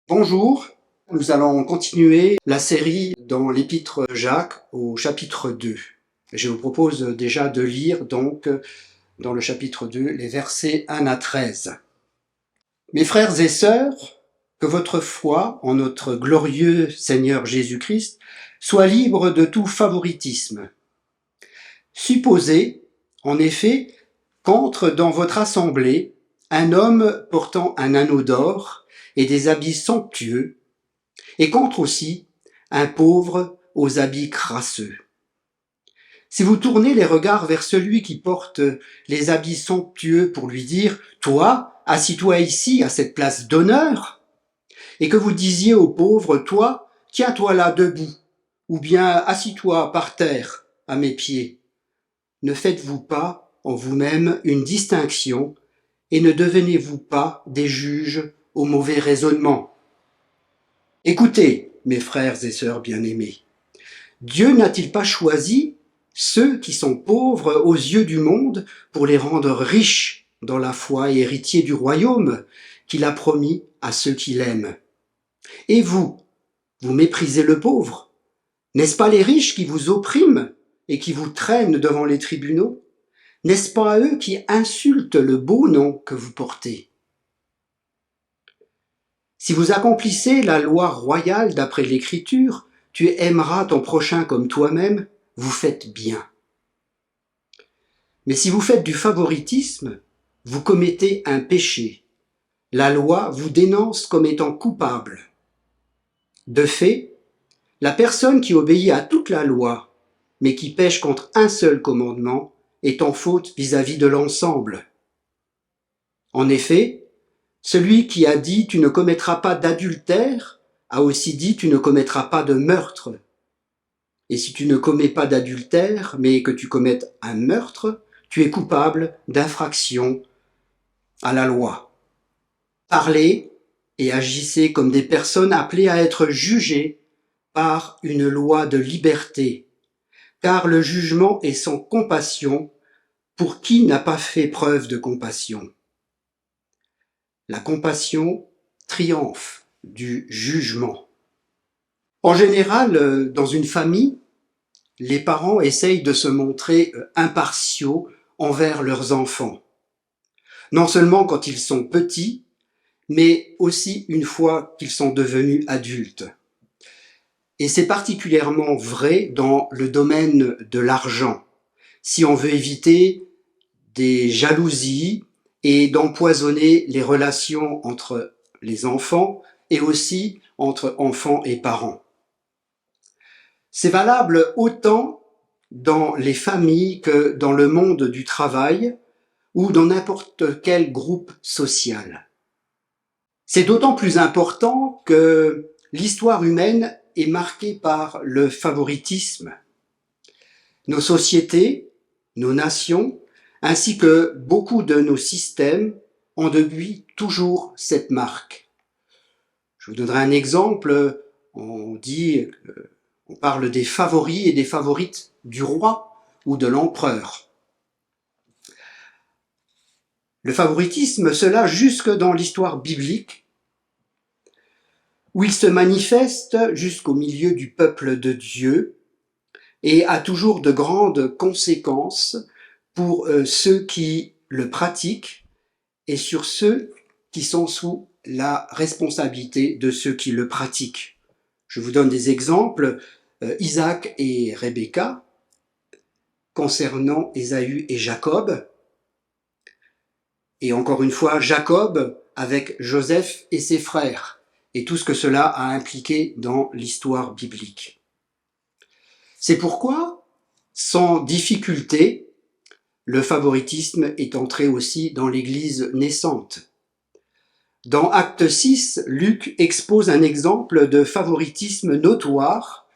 Bonjour, nous allons continuer la série dans l'épître Jacques au chapitre 2. Je vous propose déjà de lire donc dans le chapitre 2 les versets 1 à 13. Mes frères et sœurs, que votre foi en notre glorieux Seigneur Jésus-Christ soit libre de tout favoritisme. Supposez, en effet, qu'entre dans votre assemblée un homme portant un anneau d'or et des habits somptueux, et qu'entre aussi un pauvre aux habits crasseux. Si vous tournez les regards vers celui qui porte les habits somptueux pour lui dire « Toi, assis-toi ici à cette place d'honneur », et que vous disiez au pauvre « Toi, tiens-toi là debout », ou bien « Assis-toi par terre à mes pieds », ne faites-vous pas en vous-même une distinction et ne devenez-vous pas des juges au mauvais raisonnement. Écoutez, mes frères et sœurs bien-aimés, Dieu n'a-t-il pas choisi ceux qui sont pauvres aux yeux du monde pour les rendre riches dans la foi et héritiers du royaume qu'il a promis à ceux qui l'aiment? Et vous méprisez le pauvre? N'est-ce pas les riches qui vous oppriment et qui vous traînent devant les tribunaux? N'est-ce pas à eux qui insultent le beau nom que vous portez? Si vous accomplissez la loi royale d'après l'Écriture, tu aimeras ton prochain comme toi-même, vous faites bien. Mais si vous faites du favoritisme, vous commettez un péché. La loi vous dénonce comme étant coupable. De fait, la personne qui obéit à toute la loi, mais qui pêche contre un seul commandement, est en faute vis-à-vis de l'ensemble. En effet, celui qui a dit « tu ne commettras pas d'adultère » a aussi dit « tu ne commettras pas de meurtre ». Et si tu ne commets pas d'adultère, mais que tu commettes un meurtre, tu es coupable d'infraction à la loi. Parlez et agissez comme des personnes appelées à être jugées par une loi de liberté, car le jugement est sans compassion pour qui n'a pas fait preuve de compassion. La compassion triomphe du jugement. En général, dans une famille, les parents essayent de se montrer impartiaux envers leurs enfants. Non seulement quand ils sont petits, mais aussi une fois qu'ils sont devenus adultes. Et c'est particulièrement vrai dans le domaine de l'argent, si on veut éviter des jalousies et d'empoisonner les relations entre les enfants et aussi entre enfants et parents. C'est valable autant dans les familles que dans le monde du travail ou dans n'importe quel groupe social. C'est d'autant plus important que l'histoire humaine est marquée par le favoritisme. Nos sociétés, nos nations, ainsi que beaucoup de nos systèmes ont depuis toujours cette marque. Je vous donnerai un exemple. On parle des favoris et des favorites du roi ou de l'empereur. Le favoritisme, cela jusque dans l'histoire biblique, où il se manifeste jusqu'au milieu du peuple de Dieu et a toujours de grandes conséquences pour ceux qui le pratiquent et sur ceux qui sont sous la responsabilité de ceux qui le pratiquent. Je vous donne des exemples. Isaac et Rebecca, concernant Ésaü et Jacob, et encore une fois Jacob avec Joseph et ses frères, et tout ce que cela a impliqué dans l'histoire biblique. C'est pourquoi, sans difficulté, le favoritisme est entré aussi dans l'Église naissante. Dans Acte 6, Luc expose un exemple de favoritisme notoire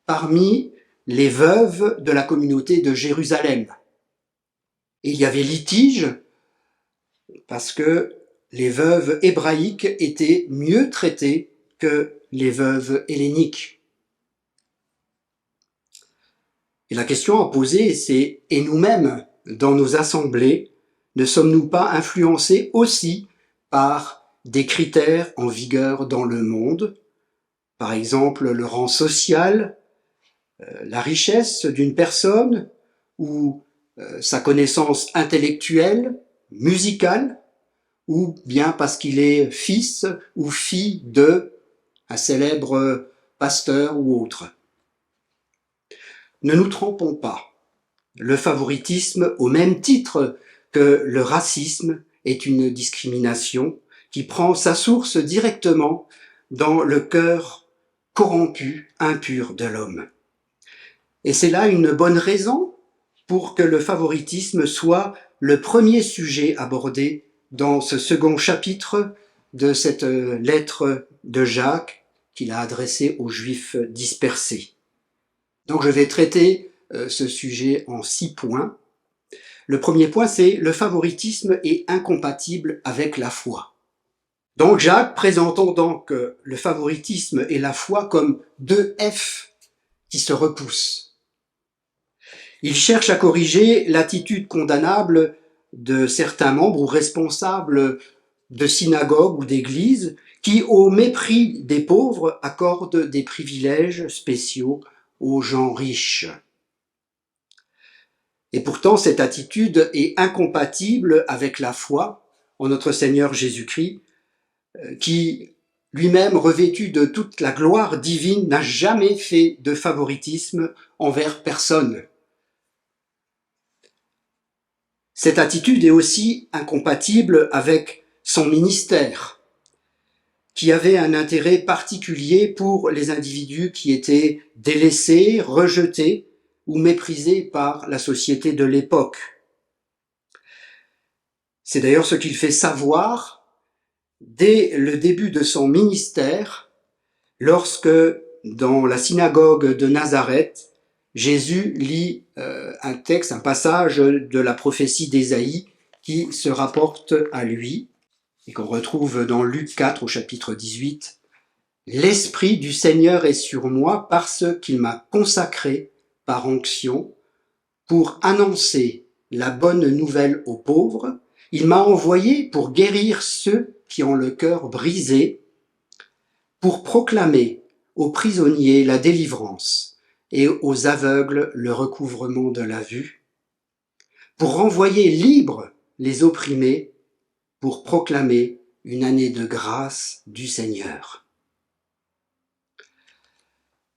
parmi les veuves de la communauté de Jérusalem. Et il y avait litige parce que les veuves hébraïques étaient mieux traitées que les veuves helléniques. Et la question à poser, c'est « Et nous-mêmes, dans nos assemblées, ne sommes-nous pas influencés aussi par des critères en vigueur dans le monde, par exemple le rang social, la richesse d'une personne ou sa connaissance intellectuelle, musicale, ou bien parce qu'il est fils ou fille de un célèbre pasteur ou autre. Ne nous trompons pas. Le favoritisme, au même titre que le racisme, est une discrimination qui prend sa source directement dans le cœur corrompu, impur de l'homme. Et c'est là une bonne raison pour que le favoritisme soit le premier sujet abordé dans ce second chapitre de cette lettre de Jacques qu'il a adressée aux Juifs dispersés. Donc je vais traiter ce sujet en 6 points. Le premier point, c'est le favoritisme est incompatible avec la foi. Donc Jacques, présentons donc le favoritisme et la foi comme deux F qui se repoussent. Il cherche à corriger l'attitude condamnable de certains membres ou responsables de synagogues ou d'églises qui, au mépris des pauvres, accordent des privilèges spéciaux aux gens riches. Et pourtant, cette attitude est incompatible avec la foi en notre Seigneur Jésus-Christ, qui, lui-même revêtu de toute la gloire divine, n'a jamais fait de favoritisme envers personne. Cette attitude est aussi incompatible avec son ministère, qui avait un intérêt particulier pour les individus qui étaient délaissés, rejetés ou méprisés par la société de l'époque. C'est d'ailleurs ce qu'il fait savoir dès le début de son ministère, lorsque, dans la synagogue de Nazareth, Jésus lit un texte, un passage de la prophétie d'Ésaïe qui se rapporte à lui et qu'on retrouve dans Luc 4 au chapitre 18. « L'Esprit du Seigneur est sur moi parce qu'il m'a consacré par onction pour annoncer la bonne nouvelle aux pauvres. Il m'a envoyé pour guérir ceux qui ont le cœur brisé, pour proclamer aux prisonniers la délivrance et aux aveugles le recouvrement de la vue, pour renvoyer libres les opprimés, pour proclamer une année de grâce du Seigneur. »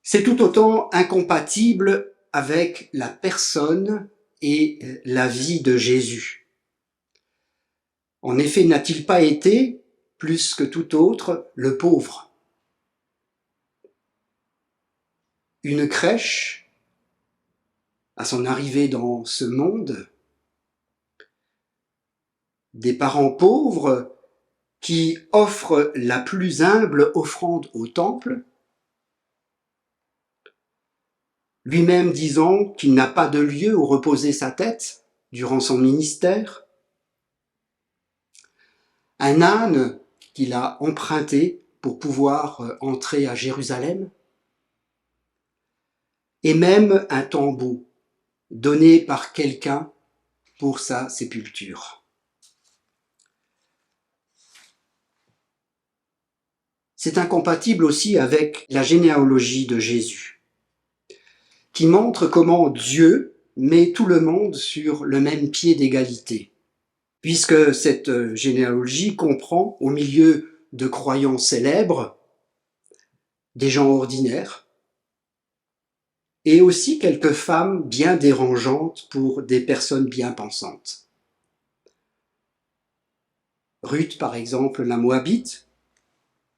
C'est tout autant incompatible avec la personne et la vie de Jésus. En effet, n'a-t-il pas été, plus que tout autre, le pauvre? Une crèche, à son arrivée dans ce monde, des parents pauvres qui offrent la plus humble offrande au temple, lui-même disant qu'il n'a pas de lieu où reposer sa tête durant son ministère, un âne qu'il a emprunté pour pouvoir entrer à Jérusalem, et même un tombeau donné par quelqu'un pour sa sépulture. C'est incompatible aussi avec la généalogie de Jésus, qui montre comment Dieu met tout le monde sur le même pied d'égalité, puisque cette généalogie comprend, au milieu de croyants célèbres, des gens ordinaires, et aussi quelques femmes bien dérangeantes pour des personnes bien pensantes. Ruth, par exemple, la Moabite,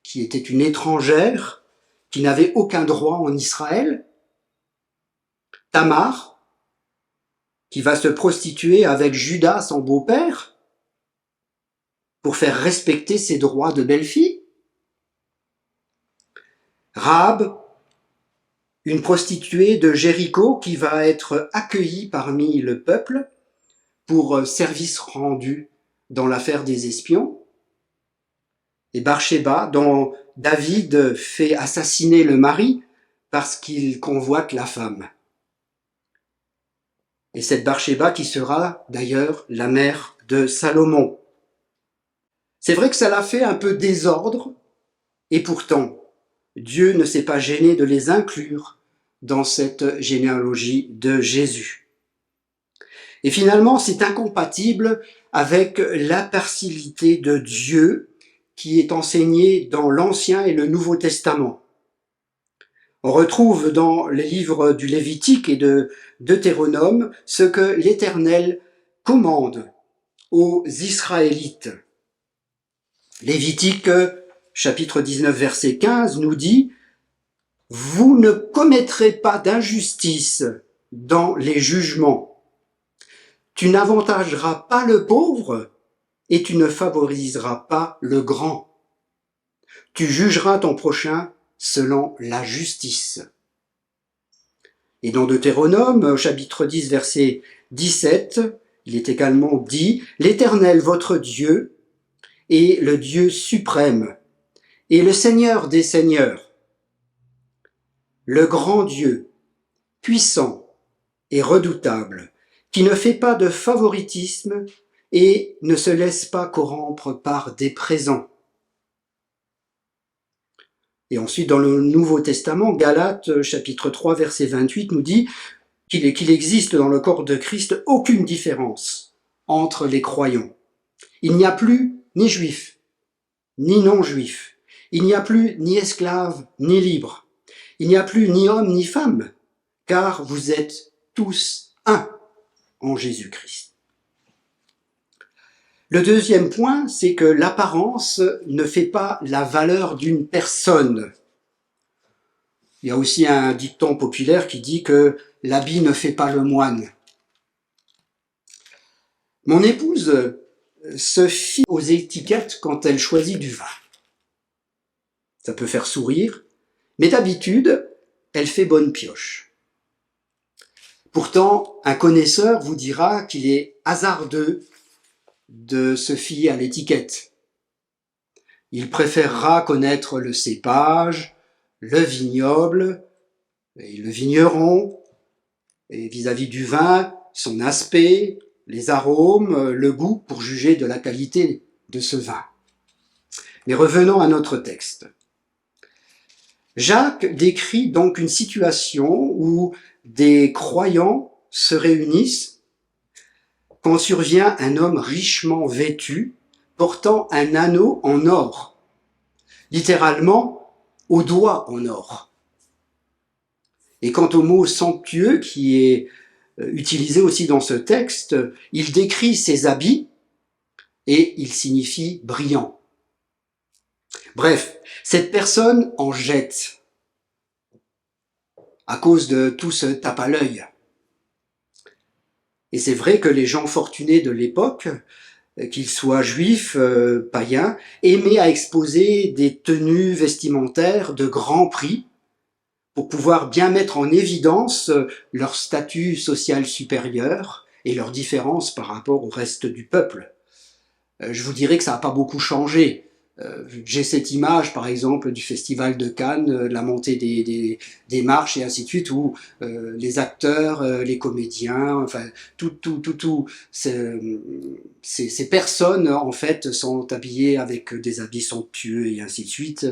qui était une étrangère, qui n'avait aucun droit en Israël. Tamar, qui va se prostituer avec Judas, son beau-père, pour faire respecter ses droits de belle-fille. Rahab, une prostituée de Jéricho qui va être accueillie parmi le peuple pour service rendu dans l'affaire des espions. Et Bathsheba, dont David fait assassiner le mari parce qu'il convoite la femme. Et cette Bathsheba qui sera d'ailleurs la mère de Salomon. C'est vrai que ça l'a fait un peu désordre, et pourtant, Dieu ne s'est pas gêné de les inclure dans cette généalogie de Jésus. Et finalement, c'est incompatible avec l'impartialité de Dieu qui est enseignée dans l'Ancien et le Nouveau Testament. On retrouve dans les livres du Lévitique et de Deutéronome ce que l'Éternel commande aux Israélites. Lévitique chapitre 19 verset 15 nous dit « Vous ne commettrez pas d'injustice dans les jugements. Tu n'avantageras pas le pauvre et tu ne favoriseras pas le grand. Tu jugeras ton prochain selon la justice. » Et dans Deutéronome, chapitre 10, verset 17, il est également dit « L'Éternel, votre Dieu, est le Dieu suprême, et le Seigneur des seigneurs, le grand Dieu, puissant et redoutable, qui ne fait pas de favoritisme et ne se laisse pas corrompre par des présents. » Et ensuite, dans le Nouveau Testament, Galates, chapitre 3, verset 28, nous dit qu'il existe dans le corps de Christ aucune différence entre les croyants. Il n'y a plus ni juif, ni non-juif. Il n'y a plus ni esclave, ni libre. Il n'y a plus ni homme, ni femme, car vous êtes tous un en Jésus-Christ. Le deuxième point, c'est que l'apparence ne fait pas la valeur d'une personne. Il y a aussi un dicton populaire qui dit que l'habit ne fait pas le moine. Mon épouse se fie aux étiquettes quand elle choisit du vin. Ça peut faire sourire, mais d'habitude, elle fait bonne pioche. Pourtant, un connaisseur vous dira qu'il est hasardeux de se fier à l'étiquette. Il préférera connaître le cépage, le vignoble, et le vigneron, et vis-à-vis du vin, son aspect, les arômes, le goût pour juger de la qualité de ce vin. Mais revenons à notre texte. Jacques décrit donc une situation où des croyants se réunissent quand survient un homme richement vêtu, portant un anneau en or, littéralement au doigt en or. Et quant au mot somptueux qui est utilisé aussi dans ce texte, il décrit ses habits et il signifie brillant. Bref, cette personne en jette à cause de tout ce tape à l'œil. Et c'est vrai que les gens fortunés de l'époque, qu'ils soient juifs, païens, aimaient à exposer des tenues vestimentaires de grand prix pour pouvoir bien mettre en évidence leur statut social supérieur et leur différence par rapport au reste du peuple. Je vous dirais que ça n'a pas beaucoup changé. J'ai cette image, par exemple, du festival de Cannes, la montée des marches et ainsi de suite, où les acteurs, les comédiens, enfin, ces personnes, en fait, sont habillées avec des habits somptueux et ainsi de suite,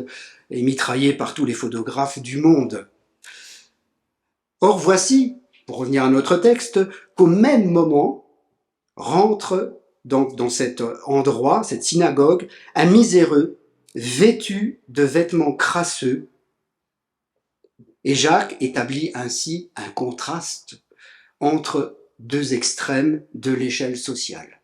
et mitraillées par tous les photographes du monde. Or, voici, pour revenir à notre texte, qu'au même moment rentre dans cet endroit, cette synagogue, un miséreux vêtu de vêtements crasseux. Et Jacques établit ainsi un contraste entre deux extrêmes de l'échelle sociale.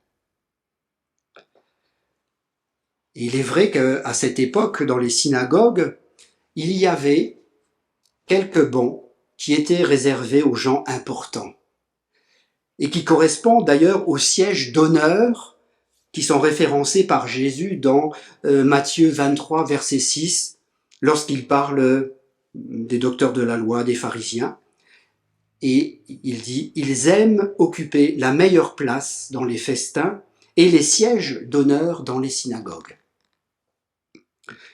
Et il est vrai qu'à cette époque, dans les synagogues, il y avait quelques bancs qui étaient réservés aux gens importants, et qui correspond d'ailleurs aux sièges d'honneur qui sont référencés par Jésus dans Matthieu 23, verset 6, lorsqu'il parle des docteurs de la loi, des pharisiens. Et il dit « Ils aiment occuper la meilleure place dans les festins et les sièges d'honneur dans les synagogues. »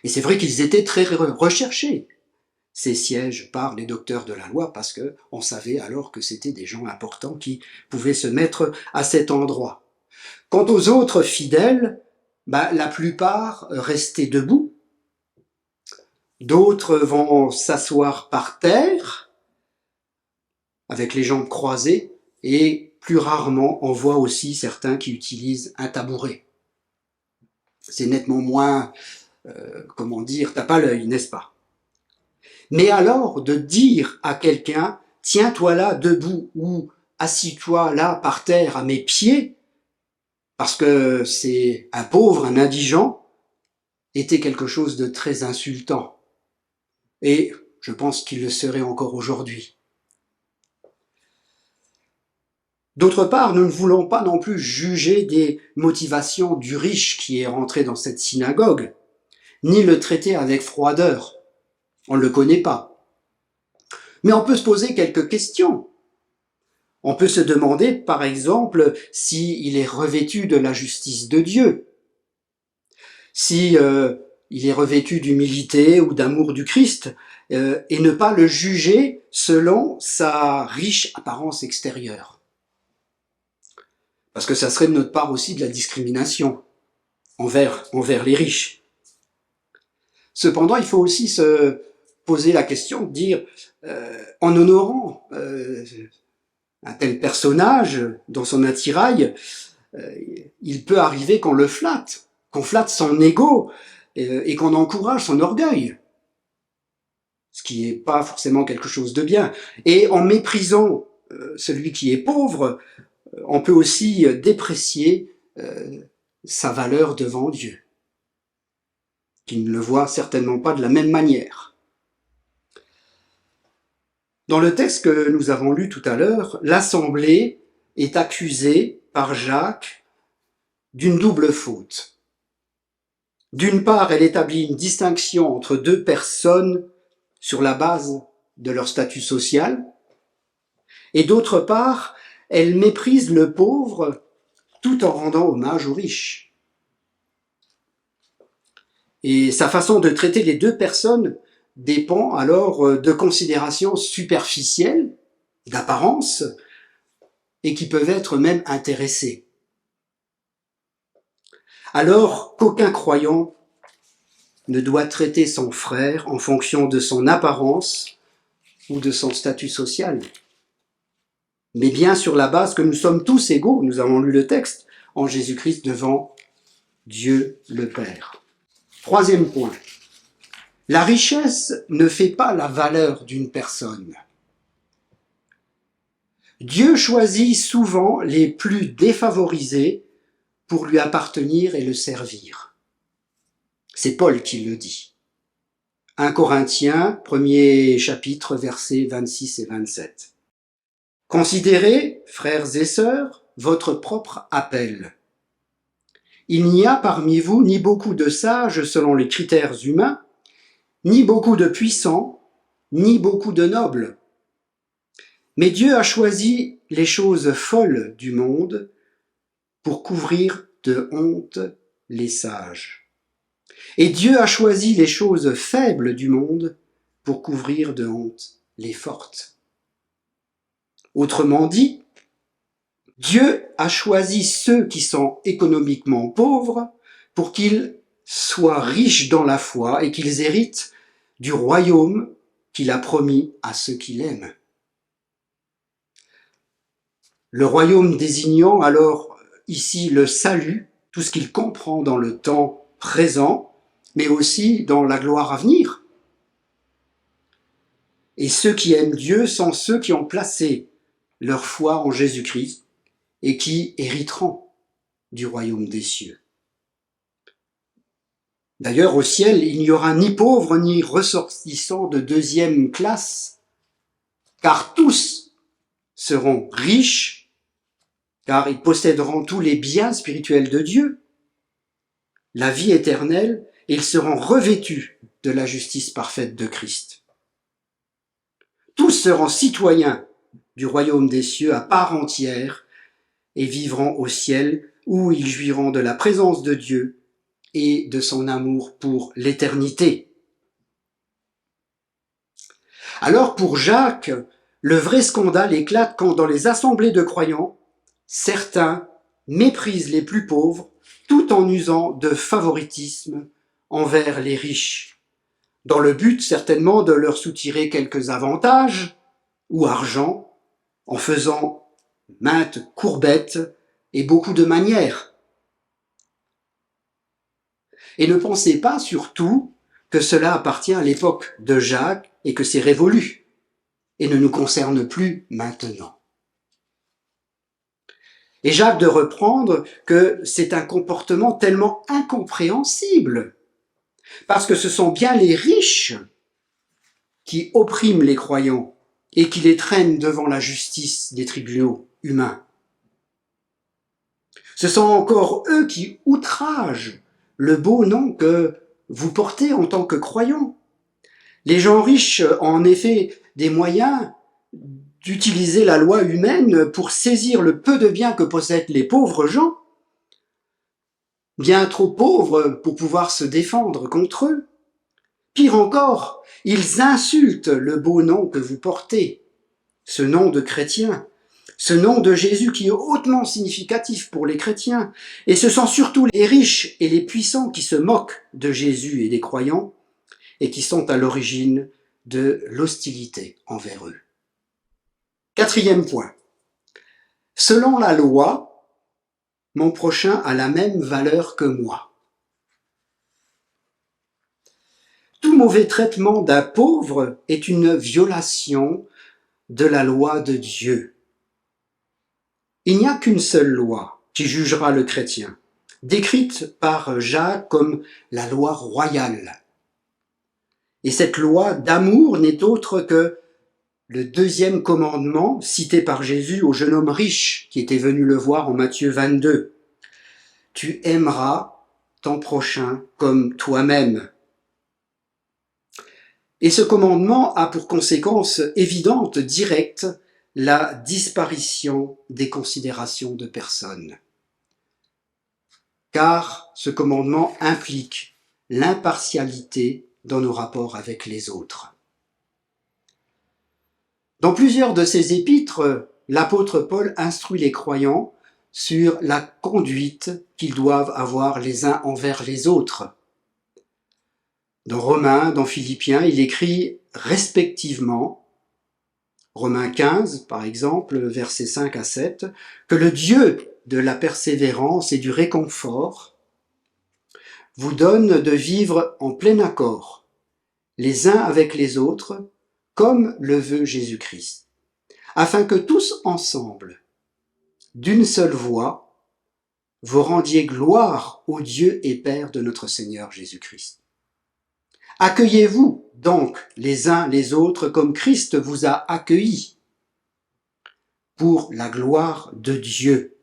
Et c'est vrai qu'ils étaient très recherchés, ces sièges, par les docteurs de la loi, parce qu'on savait alors que c'était des gens importants qui pouvaient se mettre à cet endroit. Quant aux autres fidèles, la plupart restaient debout, d'autres vont s'asseoir par terre, avec les jambes croisées, et plus rarement on voit aussi certains qui utilisent un tabouret. C'est nettement moins, tape à l'œil, n'est-ce pas? Mais alors de dire à quelqu'un, tiens-toi là debout ou assis-toi là par terre à mes pieds, parce que c'est un pauvre, un indigent, était quelque chose de très insultant. Et je pense qu'il le serait encore aujourd'hui. D'autre part, nous ne voulons pas non plus juger des motivations du riche qui est rentré dans cette synagogue, ni le traiter avec froideur. On ne le connaît pas. Mais on peut se poser quelques questions. On peut se demander, par exemple, s'il est revêtu de la justice de Dieu, si il est revêtu d'humilité ou d'amour du Christ, et ne pas le juger selon sa riche apparence extérieure. Parce que ça serait de notre part aussi de la discrimination envers les riches. Cependant, il faut aussi se poser la question de dire, en honorant un tel personnage dans son attirail, il peut arriver qu'on le flatte, qu'on flatte son ego et qu'on encourage son orgueil, ce qui n'est pas forcément quelque chose de bien. Et en méprisant celui qui est pauvre, on peut aussi déprécier sa valeur devant Dieu, qui ne le voit certainement pas de la même manière. Dans le texte que nous avons lu tout à l'heure, l'Assemblée est accusée par Jacques d'une double faute. D'une part, elle établit une distinction entre deux personnes sur la base de leur statut social, et d'autre part, elle méprise le pauvre tout en rendant hommage aux riches. Et sa façon de traiter les deux personnes dépend alors de considérations superficielles, d'apparence, et qui peuvent être même intéressées. Alors qu'aucun croyant ne doit traiter son frère en fonction de son apparence ou de son statut social, mais bien sur la base que nous sommes tous égaux, nous avons lu le texte, en Jésus-Christ devant Dieu le Père. Troisième point, la richesse ne fait pas la valeur d'une personne. Dieu choisit souvent les plus défavorisés pour lui appartenir et le servir. C'est Paul qui le dit. 1 Corinthiens, premier chapitre, versets 26 et 27. Considérez, frères et sœurs, votre propre appel. Il n'y a parmi vous ni beaucoup de sages selon les critères humains, ni beaucoup de puissants, ni beaucoup de nobles. Mais Dieu a choisi les choses folles du monde pour couvrir de honte les sages. Et Dieu a choisi les choses faibles du monde pour couvrir de honte les fortes. Autrement dit, Dieu a choisi ceux qui sont économiquement pauvres pour qu'ils soient riches dans la foi et qu'ils héritent du royaume qu'il a promis à ceux qui l'aiment. Le royaume désignant alors ici le salut, tout ce qu'il comprend dans le temps présent, mais aussi dans la gloire à venir. Et ceux qui aiment Dieu sont ceux qui ont placé leur foi en Jésus-Christ et qui hériteront du royaume des cieux. D'ailleurs, au ciel, il n'y aura ni pauvres ni ressortissants de deuxième classe, car tous seront riches, car ils posséderont tous les biens spirituels de Dieu, la vie éternelle, et ils seront revêtus de la justice parfaite de Christ. Tous seront citoyens du royaume des cieux à part entière et vivront au ciel où ils jouiront de la présence de Dieu et de son amour pour l'éternité. Alors pour Jacques, le vrai scandale éclate quand dans les assemblées de croyants, certains méprisent les plus pauvres tout en usant de favoritisme envers les riches, dans le but certainement de leur soutirer quelques avantages ou argent, en faisant maintes courbettes et beaucoup de manières. Et ne pensez pas surtout que cela appartient à l'époque de Jacques et que c'est révolu et ne nous concerne plus maintenant. Et Jacques de reprendre que c'est un comportement tellement incompréhensible, parce que ce sont bien les riches qui oppriment les croyants et qui les traînent devant la justice des tribunaux humains. Ce sont encore eux qui outragent le beau nom que vous portez en tant que croyants. Les gens riches ont en effet des moyens d'utiliser la loi humaine pour saisir le peu de biens que possèdent les pauvres gens, bien trop pauvres pour pouvoir se défendre contre eux. Pire encore, ils insultent le beau nom que vous portez, ce nom de chrétien, ce nom de Jésus qui est hautement significatif pour les chrétiens. Et ce sont surtout les riches et les puissants qui se moquent de Jésus et des croyants et qui sont à l'origine de l'hostilité envers eux. Quatrième point. Selon la loi, mon prochain a la même valeur que moi. Tout mauvais traitement d'un pauvre est une violation de la loi de Dieu. Il n'y a qu'une seule loi qui jugera le chrétien, décrite par Jacques comme la loi royale. Et cette loi d'amour n'est autre que le deuxième commandement cité par Jésus au jeune homme riche qui était venu le voir en Matthieu 22. Tu aimeras ton prochain comme toi-même. Et ce commandement a pour conséquence évidente, directe, la disparition des considérations de personne. Car ce commandement implique l'impartialité dans nos rapports avec les autres. Dans plusieurs de ses épîtres, l'apôtre Paul instruit les croyants sur la conduite qu'ils doivent avoir les uns envers les autres. Dans Romains, dans Philippiens, il écrit respectivement, Romains 15 par exemple, versets 5 à 7, que le Dieu de la persévérance et du réconfort vous donne de vivre en plein accord, les uns avec les autres, comme le veut Jésus-Christ, afin que tous ensemble, d'une seule voix, vous rendiez gloire au Dieu et Père de notre Seigneur Jésus-Christ. Accueillez-vous donc les uns les autres comme Christ vous a accueillis pour la gloire de Dieu.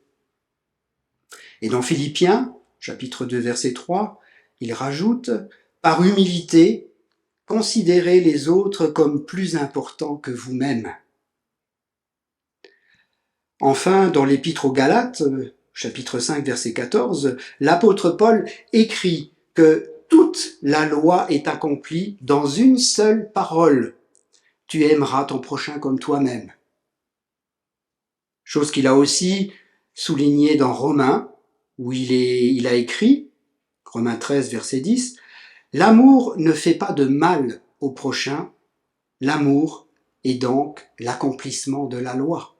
Et dans Philippiens, chapitre 2, verset 3, il rajoute « Par humilité, considérez les autres comme plus importants que vous-même. » Enfin, dans l'Épître aux Galates, chapitre 5, verset 14, l'apôtre Paul écrit que toute la loi est accomplie dans une seule parole. Tu aimeras ton prochain comme toi-même. Chose qu'il a aussi soulignée dans Romains, où il a écrit, Romains 13, verset 10, « L'amour ne fait pas de mal au prochain, l'amour est donc l'accomplissement de la loi. »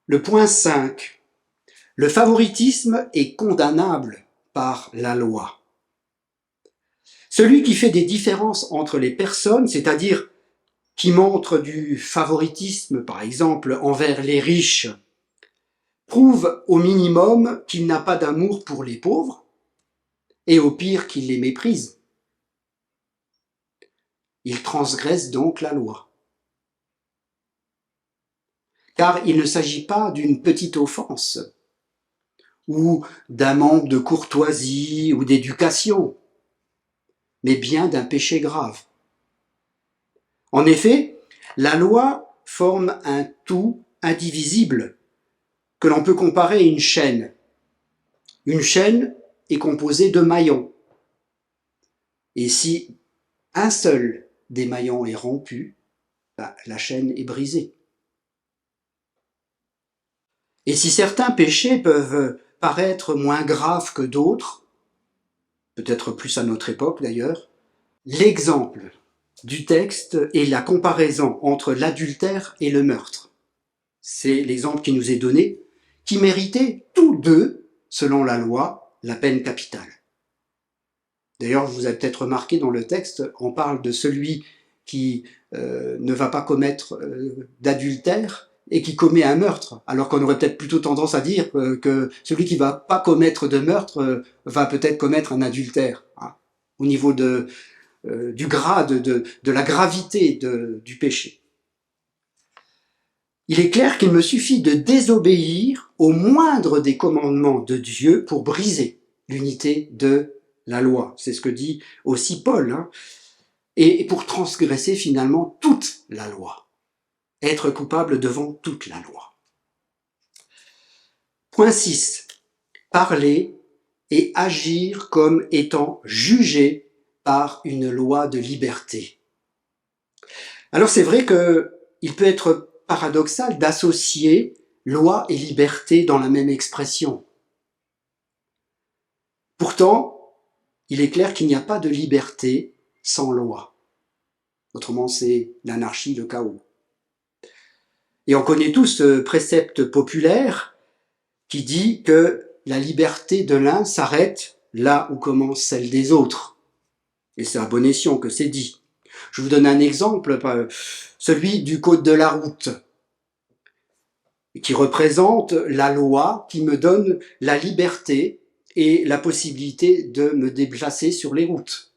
Le point 5. Le favoritisme est condamnable par la loi. Celui qui fait des différences entre les personnes, c'est-à-dire qui montre du favoritisme, par exemple, envers les riches, prouve au minimum qu'il n'a pas d'amour pour les pauvres, et au pire qu'il les méprise. Il transgresse donc la loi. Car il ne s'agit pas d'une petite offense, ou d'un manque de courtoisie ou d'éducation, mais bien d'un péché grave. En effet, la loi forme un tout indivisible que l'on peut comparer à une chaîne. Une chaîne est composée de maillons. Et si un seul des maillons est rompu, la chaîne est brisée. Et si certains péchés peuvent paraître moins graves que d'autres, peut-être plus à notre époque d'ailleurs, l'exemple du texte est la comparaison entre l'adultère et le meurtre. C'est l'exemple qui nous est donné, qui méritaient tous deux, selon la loi, la peine capitale. D'ailleurs, vous avez peut-être remarqué dans le texte, on parle de celui qui ne va pas commettre d'adultère et qui commet un meurtre, alors qu'on aurait peut-être plutôt tendance à dire que celui qui ne va pas commettre de meurtre va peut-être commettre un adultère, hein, au niveau du grade, de la gravité du péché. Il est clair qu'il me suffit de désobéir au moindre des commandements de Dieu pour briser l'unité de la loi. C'est ce que dit aussi Paul, hein, et pour transgresser finalement toute la loi. Être coupable devant toute la loi. Point 6. Parler et agir comme étant jugé par une loi de liberté. Alors c'est vrai qu'il peut être paradoxal d'associer loi et liberté dans la même expression. Pourtant, il est clair qu'il n'y a pas de liberté sans loi. Autrement, c'est l'anarchie, le chaos. Et on connaît tous ce précepte populaire qui dit que la liberté de l'un s'arrête là où commence celle des autres. Et c'est à bon escient que c'est dit. Je vous donne un exemple, celui du code de la route, qui représente la loi qui me donne la liberté et la possibilité de me déplacer sur les routes.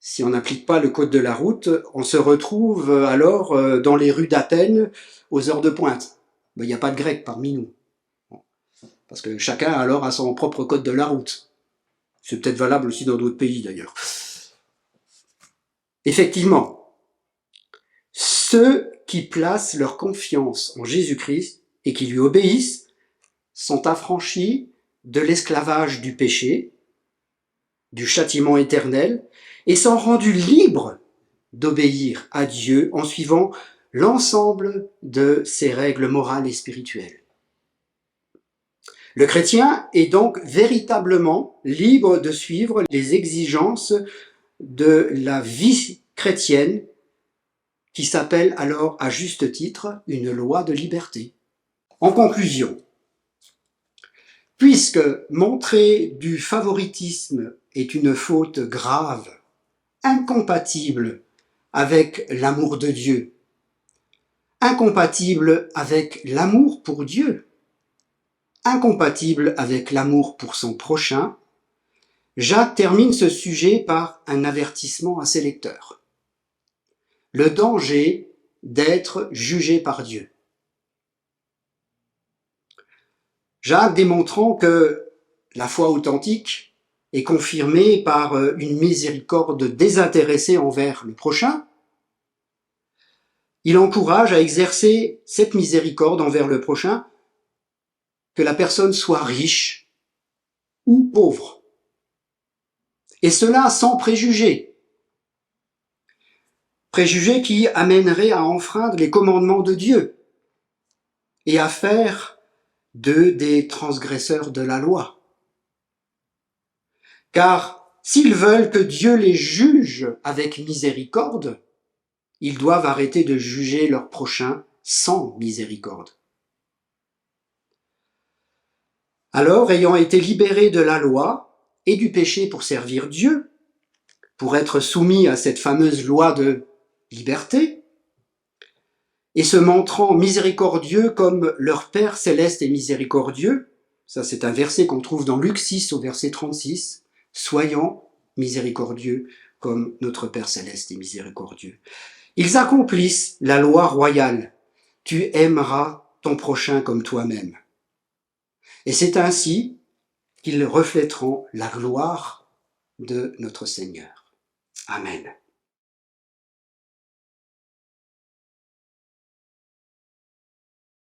Si on n'applique pas le code de la route, on se retrouve alors dans les rues d'Athènes aux heures de pointe. Ben, il n'y a pas de grec parmi nous. Parce que chacun alors a son propre code de la route. C'est peut-être valable aussi dans d'autres pays d'ailleurs. Effectivement, ceux qui placent leur confiance en Jésus-Christ et qui lui obéissent sont affranchis de l'esclavage du péché, du châtiment éternel, et sont rendus libres d'obéir à Dieu en suivant l'ensemble de ses règles morales et spirituelles. Le chrétien est donc véritablement libre de suivre les exigences de la vie chrétienne qui s'appelle alors à juste titre une loi de liberté. En conclusion, puisque montrer du favoritisme est une faute grave, incompatible avec l'amour de Dieu, incompatible avec l'amour pour Dieu, incompatible avec l'amour pour son prochain, Jacques termine ce sujet par un avertissement à ses lecteurs. Le danger d'être jugé par Dieu. Jacques démontrant que la foi authentique est confirmée par une miséricorde désintéressée envers le prochain, il encourage à exercer cette miséricorde envers le prochain, que la personne soit riche ou pauvre. Et cela sans préjugés. Préjugés qui amèneraient à enfreindre les commandements de Dieu et à faire d'eux des transgresseurs de la loi. Car s'ils veulent que Dieu les juge avec miséricorde, ils doivent arrêter de juger leur prochain sans miséricorde. Alors, ayant été libérés de la loi et du péché pour servir Dieu, pour être soumis à cette fameuse loi de liberté, et se montrant miséricordieux comme leur Père céleste est miséricordieux, ça c'est un verset qu'on trouve dans Luc 6 au verset 36, « Soyons miséricordieux comme notre Père céleste est miséricordieux ». Ils accomplissent la loi royale, « Tu aimeras ton prochain comme toi-même ». Et c'est ainsi qu'ils reflèteront la gloire de notre Seigneur. Amen.